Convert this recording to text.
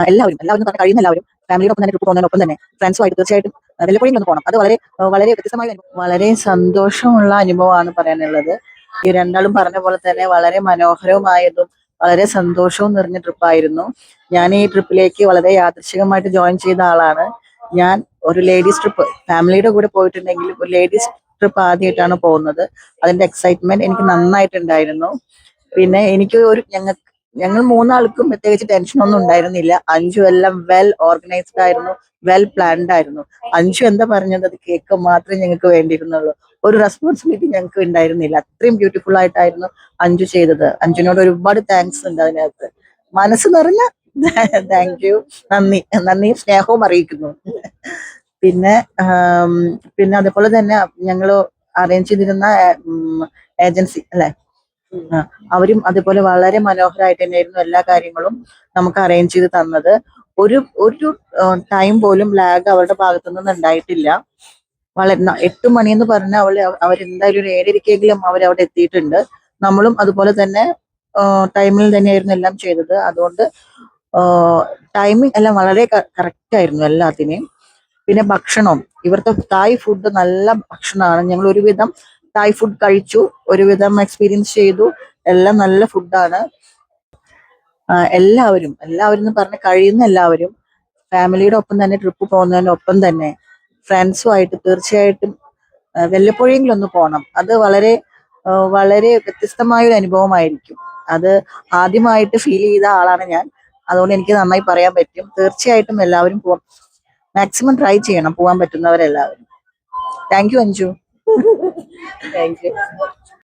എല്ലാവരും എല്ലാവരും പറഞ്ഞ കഴിയുന്ന എല്ലാവരും ഫാമിലിയുടെ ഒപ്പം തന്നെ ട്രിപ്പ് പോകുന്നതിനൊപ്പം തന്നെ ഫ്രണ്ട്സുമായിട്ട് തീർച്ചയായിട്ടും വല്ലപ്പോഴും ഒന്ന് പോകണം. അത് വളരെ വളരെ വ്യത്യസ്തമായ വളരെ സന്തോഷമുള്ള അനുഭവമാണ് പറയാനുള്ളത്. ഈ രണ്ടാളും പറഞ്ഞ പോലെ തന്നെ വളരെ മനോഹരവുമായതും വളരെ സന്തോഷവും നിറഞ്ഞ ട്രിപ്പായിരുന്നു. ഞാൻ ഈ ട്രിപ്പിലേക്ക് വളരെ യാദൃശികമായിട്ട് ജോയിൻ ചെയ്ത ആളാണ്. ഞാൻ ഒരു ലേഡീസ് ട്രിപ്പ് ഫാമിലിയുടെ കൂടെ പോയിട്ടുണ്ടെങ്കിലും ഒരു ലേഡീസ് ട്രിപ്പ് ആദ്യമായിട്ടാണ് പോകുന്നത്. അതിന്റെ എക്സൈറ്റ്മെന്റ് എനിക്ക് നന്നായിട്ടുണ്ടായിരുന്നു. പിന്നെ എനിക്ക് ഒരു ഞങ്ങൾ മൂന്നാൾക്കും പ്രത്യേകിച്ച് ടെൻഷനൊന്നും ഉണ്ടായിരുന്നില്ല. അഞ്ചു എല്ലാം വെൽ ഓർഗനൈസ്ഡ് ആയിരുന്നു, വെൽ പ്ലാൻഡ് ആയിരുന്നു. അഞ്ചു എന്താ പറഞ്ഞത് അത് കേക്ക് മാത്രമേ ഞങ്ങൾക്ക് വേണ്ടിയിരുന്നുള്ളൂ. ഒരു റെസ്പോൺസിബിലിറ്റി ഞങ്ങൾക്ക് ഉണ്ടായിരുന്നില്ല. അത്രയും ബ്യൂട്ടിഫുൾ ആയിട്ടായിരുന്നു അഞ്ചു ചെയ്തത്. അഞ്ചുനോട് ഒരുപാട് താങ്ക്സ് ഉണ്ട് അതിനകത്ത്. മനസ്സ് നിറഞ്ഞ താങ്ക് യു, നന്ദി നന്ദിയും സ്നേഹവും അറിയിക്കുന്നു. പിന്നെ പിന്നെ അതുപോലെ തന്നെ ഞങ്ങൾ അറേഞ്ച് ചെയ്തിരുന്ന ഏജൻസി അല്ലെ, അവരും അതുപോലെ വളരെ മനോഹരമായിട്ട് തന്നെയായിരുന്നു എല്ലാ കാര്യങ്ങളും നമുക്ക് അറേഞ്ച് ചെയ്ത് തന്നത്. ഒരു ഒരു ടൈം പോലും ലാഗ് അവരുടെ ഭാഗത്തു നിന്ന് ഉണ്ടായിട്ടില്ല. വളരെ 8 മണി എന്ന് പറഞ്ഞാൽ അവരെന്തായാലും ഒരു 7:30 അവരവിടെ എത്തിയിട്ടുണ്ട്. നമ്മളും അതുപോലെ തന്നെ ടൈമിൽ തന്നെയായിരുന്നു എല്ലാം ചെയ്തത്. അതുകൊണ്ട് ടൈമിംഗ് എല്ലാം വളരെ കറക്റ്റ് ആയിരുന്നു എല്ലാത്തിനെയും. പിന്നെ ഭക്ഷണം, ഇവിടുത്തെ തായ് ഫുഡ് നല്ല ഭക്ഷണമാണ്. ഞങ്ങൾ ഒരുവിധം തായ് ഫുഡ് കഴിച്ചു, ഒരുവിധം എക്സ്പീരിയൻസ് ചെയ്തു. എല്ലാം നല്ല ഫുഡാണ്. എല്ലാവരും എല്ലാവരും എന്ന് പറഞ്ഞ കഴിയുന്ന എല്ലാവരും ഫാമിലിയുടെ ഒപ്പം തന്നെ ട്രിപ്പ് പോകുന്നതിനൊപ്പം തന്നെ ഫ്രണ്ട്സുമായിട്ട് തീർച്ചയായിട്ടും വല്ലപ്പോഴെങ്കിലും ഒന്ന് പോകണം. അത് വളരെ വളരെ വ്യത്യസ്തമായ ഒരു അനുഭവമായിരിക്കും. അത് ആദ്യമായിട്ട് ഫീൽ ചെയ്ത ആളാണ് ഞാൻ. അതുകൊണ്ട് എനിക്ക് നന്നായി പറയാൻ പറ്റും. തീർച്ചയായിട്ടും എല്ലാവരും മാക്സിമം ട്രൈ ചെയ്യണം, പോകാൻ പറ്റുന്നവരെല്ലാവരും. Thank you Anju. Thank U.